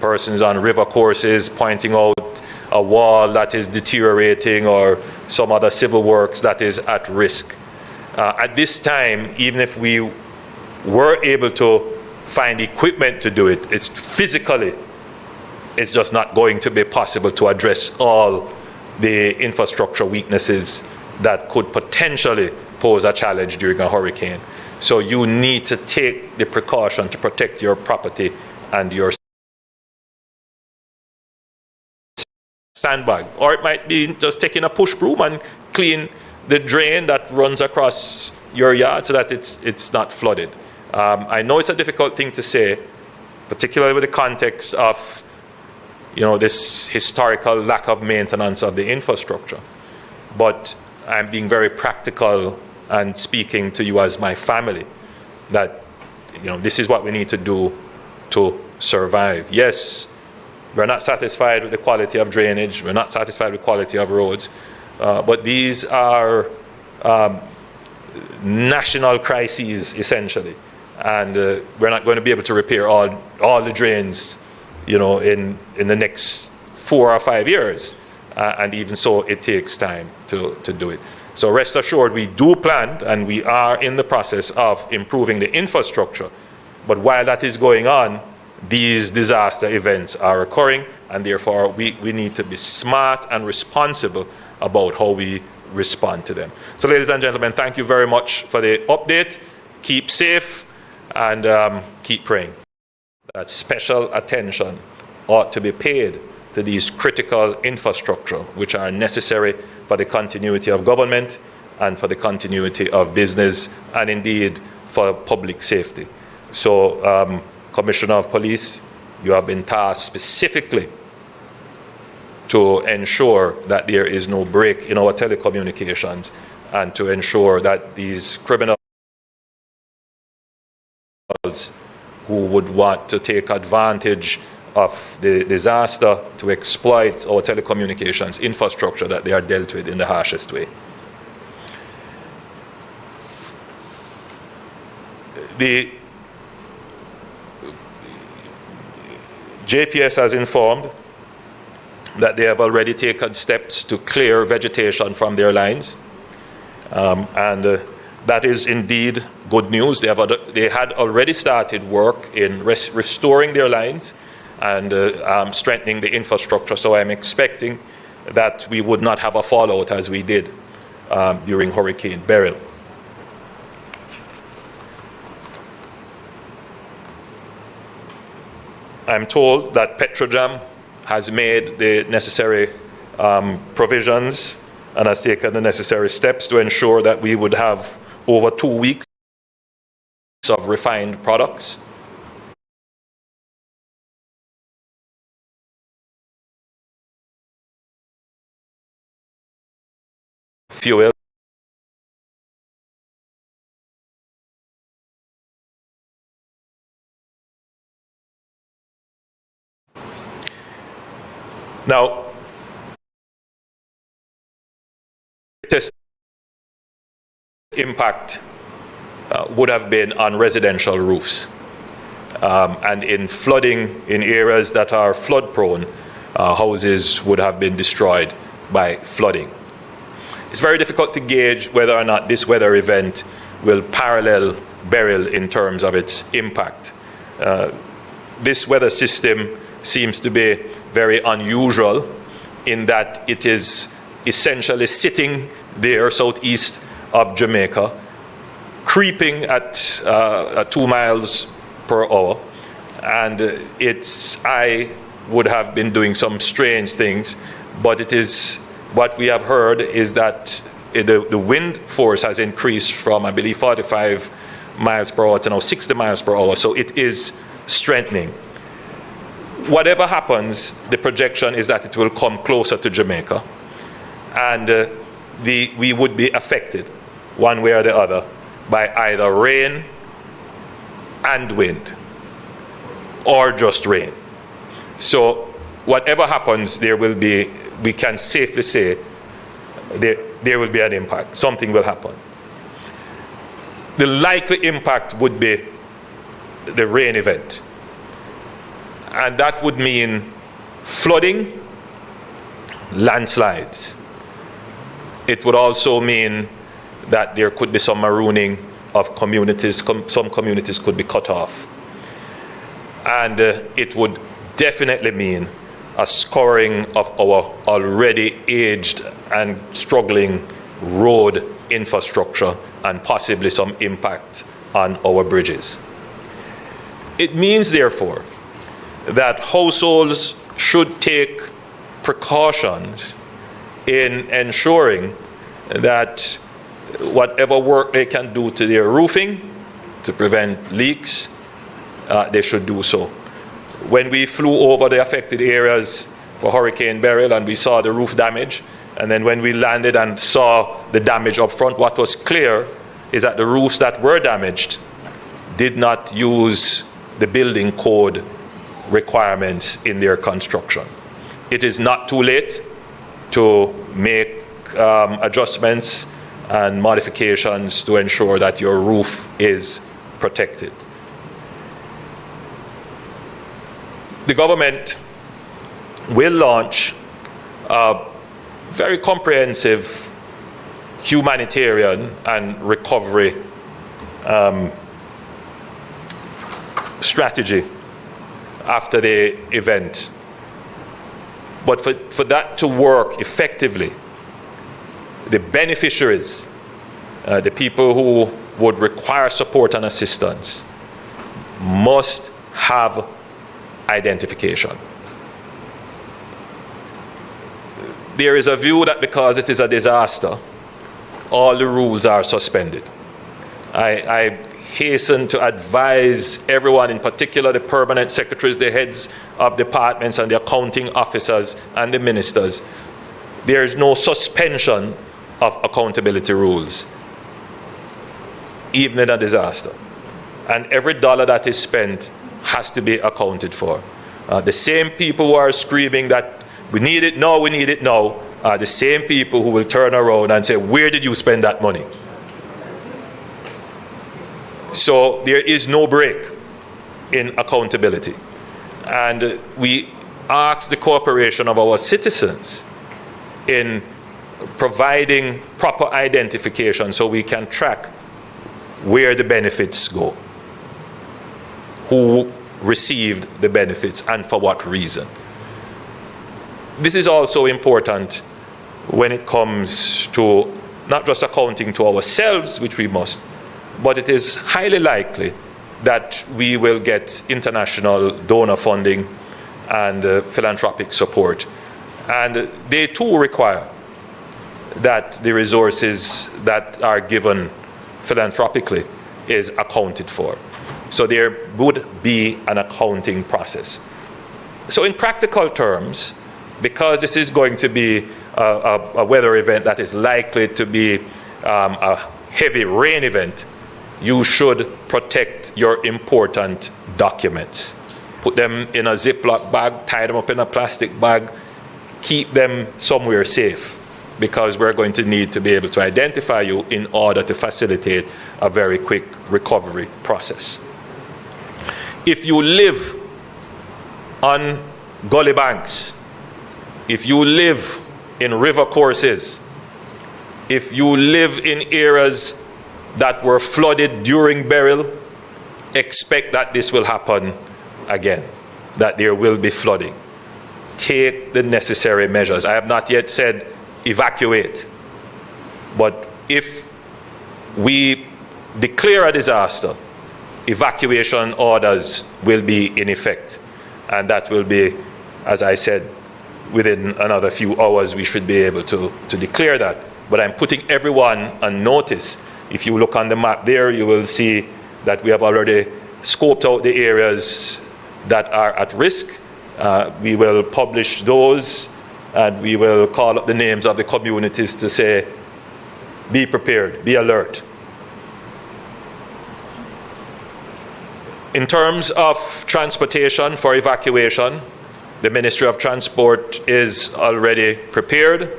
persons on river courses pointing out a wall that is deteriorating or some other civil works that is at risk. At this time, even if we were able to find equipment to do it, it's just not going to be possible to address all the infrastructure weaknesses that could potentially pose a challenge during a hurricane. So you need to take the precaution to protect your property and your sandbag. Or it might be just taking a push broom and clean the drain that runs across your yard so that it's not flooded. I know it's a difficult thing to say, particularly with the context of this historical lack of maintenance of the infrastructure. But I'm being very practical and speaking to you as my family that this is what we need to do to survive. Yes, we're not satisfied with the quality of drainage, we're not satisfied with the quality of roads, but these are national crises essentially, and we're not going to be able to repair all the drains in the next 4 or 5 years, and even so it takes time to do it. So rest assured, we do plan and we are in the process of improving the infrastructure, but while that is going on, these disaster events are occurring, and therefore we need to be smart and responsible about how we respond to them. So ladies and gentlemen, thank you very much for the update. Keep safe and keep praying that special attention ought to be paid to these critical infrastructure which are necessary for the continuity of government and for the continuity of business and indeed for public safety. So Commissioner of Police, you have been tasked specifically to ensure that there is no break in our telecommunications and to ensure that these criminals who would want to take advantage of the disaster to exploit our telecommunications infrastructure, that they are dealt with in the harshest way. The JPS has informed that they have already taken steps to clear vegetation from their lines, and that is indeed good news. They had already started work in restoring their lines and strengthening the infrastructure, so I'm expecting that we would not have a fallout as we did during Hurricane Beryl. I'm told that Petrojam has made the necessary provisions and has taken the necessary steps to ensure that we would have over 2 weeks of refined products. Fuel. Now, this impact would have been on residential roofs and in flooding in areas that are flood prone, houses would have been destroyed by flooding. It's very difficult to gauge whether or not this weather event will parallel Beryl in terms of its impact. This weather system seems to be very unusual in that it is essentially sitting there southeast of Jamaica, creeping at 2 miles per hour, and its eye would have been doing some strange things, but it is what we have heard is that the wind force has increased from, I believe, 45 miles per hour to now 60 miles per hour, so it is strengthening. Whatever happens, the projection is that it will come closer to Jamaica, and we would be affected one way or the other by either rain and wind or just rain. So whatever happens, we can safely say there will be an impact. Something will happen. The likely impact would be the rain event. And that would mean flooding, landslides. It would also mean that there could be some marooning of communities. Some communities could be cut off. And it would definitely mean a scoring of our already aged and struggling road infrastructure and possibly some impact on our bridges. It means, therefore, that households should take precautions in ensuring that whatever work they can do to their roofing to prevent leaks, they should do so. When we flew over the affected areas for Hurricane Beryl and we saw the roof damage, and then when we landed and saw the damage up front, what was clear is that the roofs that were damaged did not use the building code requirements in their construction. It is not too late to make adjustments and modifications to ensure that your roof is protected. The government will launch a very comprehensive humanitarian and recovery strategy after the event. But for that to work effectively, the beneficiaries, the people who would require support and assistance, must have identification. There is a view that because it is a disaster, all the rules are suspended. I hasten to advise everyone, in particular the permanent secretaries, the heads of departments and the accounting officers and the ministers, there is no suspension of accountability rules, even in a disaster. And every dollar that is spent has to be accounted for. The same people who are screaming that we need it now, we need it now, are the same people who will turn around and say, where did you spend that money? So there is no break in accountability. And we ask the cooperation of our citizens in providing proper identification so we can track where the benefits go, who received the benefits and for what reason. This is also important when it comes to not just accounting to ourselves, which we must, but it is highly likely that we will get international donor funding and philanthropic support. And they too require that the resources that are given philanthropically is accounted for. So there would be an accounting process. So in practical terms, because this is going to be a weather event that is likely to be a heavy rain event, you should protect your important documents. Put them in a Ziploc bag, tie them up in a plastic bag, keep them somewhere safe, because we're going to need to be able to identify you in order to facilitate a very quick recovery process. If you live on gully banks, if you live in river courses, if you live in areas that were flooded during Beryl, expect that this will happen again, that there will be flooding. Take the necessary measures. I have not yet said evacuate, but if we declare a disaster, evacuation orders will be in effect, and that will be, as I said, within another few hours we should be able to declare that. But I'm putting everyone on notice. If you look on the map there, you will see that we have already scoped out the areas that are at risk. We will publish those, and we will call up the names of the communities to say, be prepared, be alert. In terms of transportation for evacuation, the Ministry of Transport is already prepared.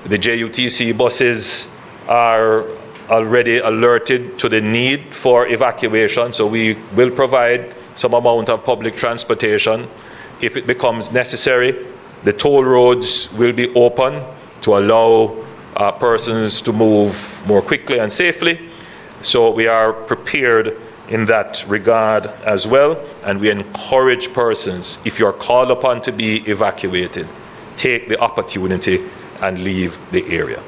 The JUTC buses are already alerted to the need for evacuation, so we will provide some amount of public transportation. if it becomes necessary, the toll roads will be open to allow persons to move more quickly and safely. So we are prepared in that regard as well, and we encourage persons, if you're called upon to be evacuated, take the opportunity and leave the area.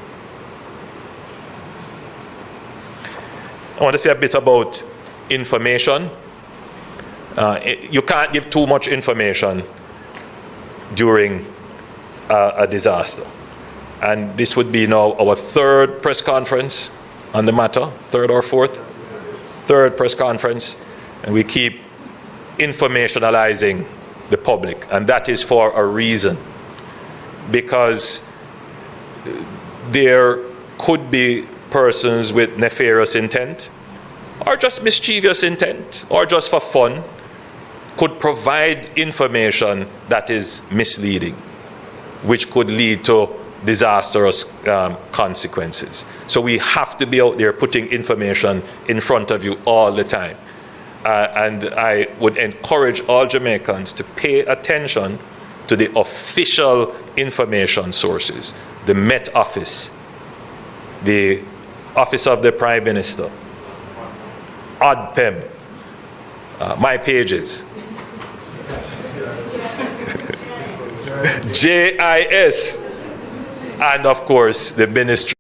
I want to say a bit about information. You can't give too much information during a disaster. And this would be now our third press conference on the matter, third or fourth? Third press conference, and we keep informationalizing the public, and that is for a reason, because there could be persons with nefarious intent, or just mischievous intent, or just for fun, could provide information that is misleading, which could lead to disastrous consequences. So we have to be out there putting information in front of you all the time. And I would encourage all Jamaicans to pay attention to the official information sources, the Met Office, the Office of the Prime Minister, ODPEM, my pages, JIS, and of course the Ministry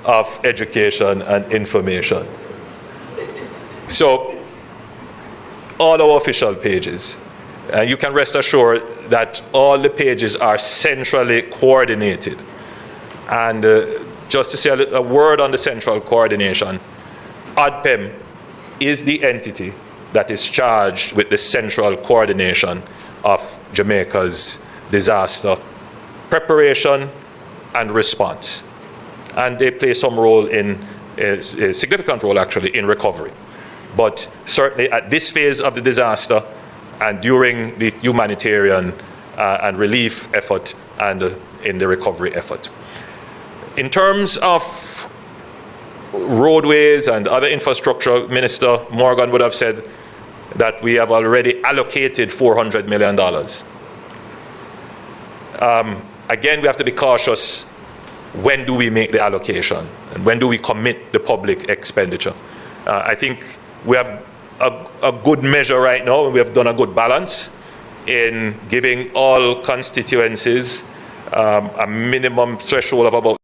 of Education and Information. So all our official pages, you can rest assured that all the pages are centrally coordinated. And just to say a word on the central coordination, ODPEM is the entity that is charged with the central coordination of Jamaica's disaster preparation and response. And they play some role in, a significant role actually, in recovery. But certainly at this phase of the disaster and during the humanitarian and relief effort and in the recovery effort. In terms of roadways and other infrastructure, Minister Morgan would have said that we have already allocated $400 million. Again, we have to be cautious. When do we make the allocation? And when do we commit the public expenditure? I think we have a good measure right now, and we have done a good balance in giving all constituencies a minimum threshold of about